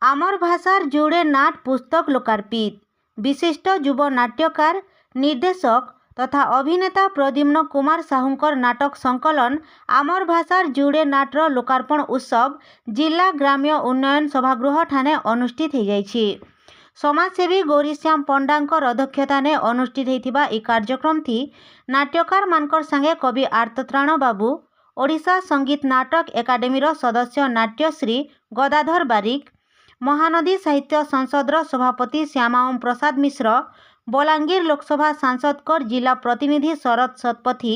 आमर भाषार जोड़े नाट पुस्तक लोकार्पित। विशिष्ट युव नाट्यकार निर्देशक तथा अभिनेता प्रद्युम्न कुमार साहूंकर नाटक संकलन आमर भाषार जोड़े नाटर लोकार्पण उत्सव जिला ग्राम्य उन्नयन सभागृह ठाणे अनुष्ठित हो जाइछि। समाजसेवी गौरीश्याम पंडांकर अध्यक्षता ने अनुष्ठित होइथिबा ई कार्यक्रम थी नाट्यकार मानकर संगे कवि आर्तत्राण बाबू, ओडिशा संगीत नाटक एकाडेमीर सदस्य नाट्यश्री गदाधर बारिक, महानदी साहित्य संसदर सभापति श्यामाओम प्रसाद मिश्र, बलांगीर लोकसभा सांसदकर जिला प्रतिनिधि शरद शतपथी,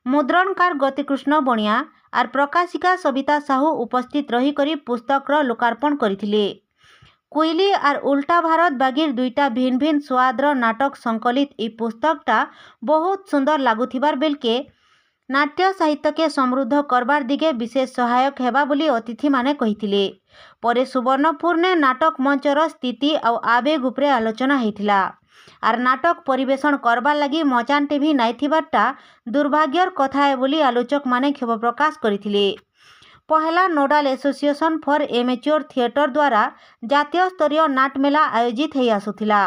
मुद्रणकार गतिकृष्ण बणिया और प्रकाशिका सविता साहू उपस्थित रही करी पुस्तकर लोकार्पण करथिले। कोइली और उल्टा भारत बागीर दुईटा भिन्न भिन्न स्वादर नाटक संकलित ई पुस्तकटा बहुत सुंदर लागुथिबार बेलके नाट्य साहित्य के समृद्ध करबार दिगे विशेष सहायक हेबा बोली अतिथि माने कहिथिले। परे सुवर्णपुर ने नाटक मंचर स्थिति और आवेग उपरे आलोचना हेतिला आर नाटक परिवेशन करबार लगी मचान टीवी नाइथिबारटा दुर्भाग्यर कथा है बोली आलोचक माने क्षोभ प्रकाश करिथिले। पहला नोडाल एसोसिएशन फॉर एमेच्योर थिएटर द्वारा जातीय स्तरीय नाटमेला आयोजित हो आसुथिला।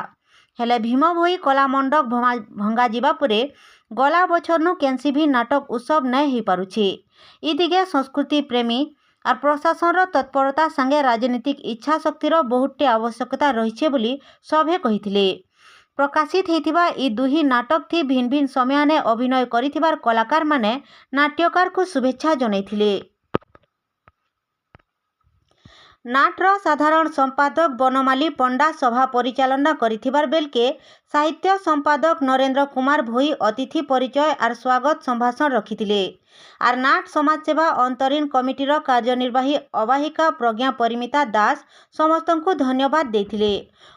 हेले भीम भोई कला मंडप भंगा जिबा परे गला बछरनु केनसी भी नाटक उत्सव नहीं हो पारुछि। ई दिगे संस्कृति प्रेमी और प्रशासन तत्परता संगे राजनीतिक इच्छा शक्तिर बहुटे आवश्यकता रही बोली सभे कहिथिले। प्रकाशित होइथिबा ई दुही नाटक थी भिन्न भिन्न समयाने अभिनय करिथिबार कलाकार माने नाट्यकार को शुभेच्छा जनैथिले। नाटर साधारण संपादक बनमाली पंडा सभा परिचालना करिथिबार बेलके साहित्य संपादक नरेंद्र कुमार भोई अतिथि परिचय और स्वागत संभाषण रखिथिले। आर नाट समाजसेवा अंतरीण कमिटीर कार्यनिर्वाही अवाहिका प्रज्ञा परिमिता दास समस्तंकु धन्यवाद देथिले।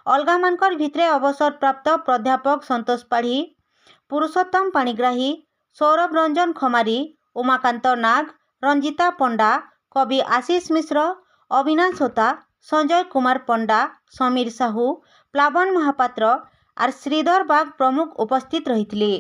अलगा मानकर भितरे अवसर प्राप्त प्राध्यापक संतोष पाढ़ी, पुरुषोत्तम पाणिग्राही, सौरभ रंजन खमारी, उमाकांत नाग, रंजिता पंडा, कवि आशीष मिश्र, अविनाश होता, संजय कुमार पंडा, समीर साहू, प्लावन महापात्र और श्रीधर बाग प्रमुख उपस्थित रहिथिले।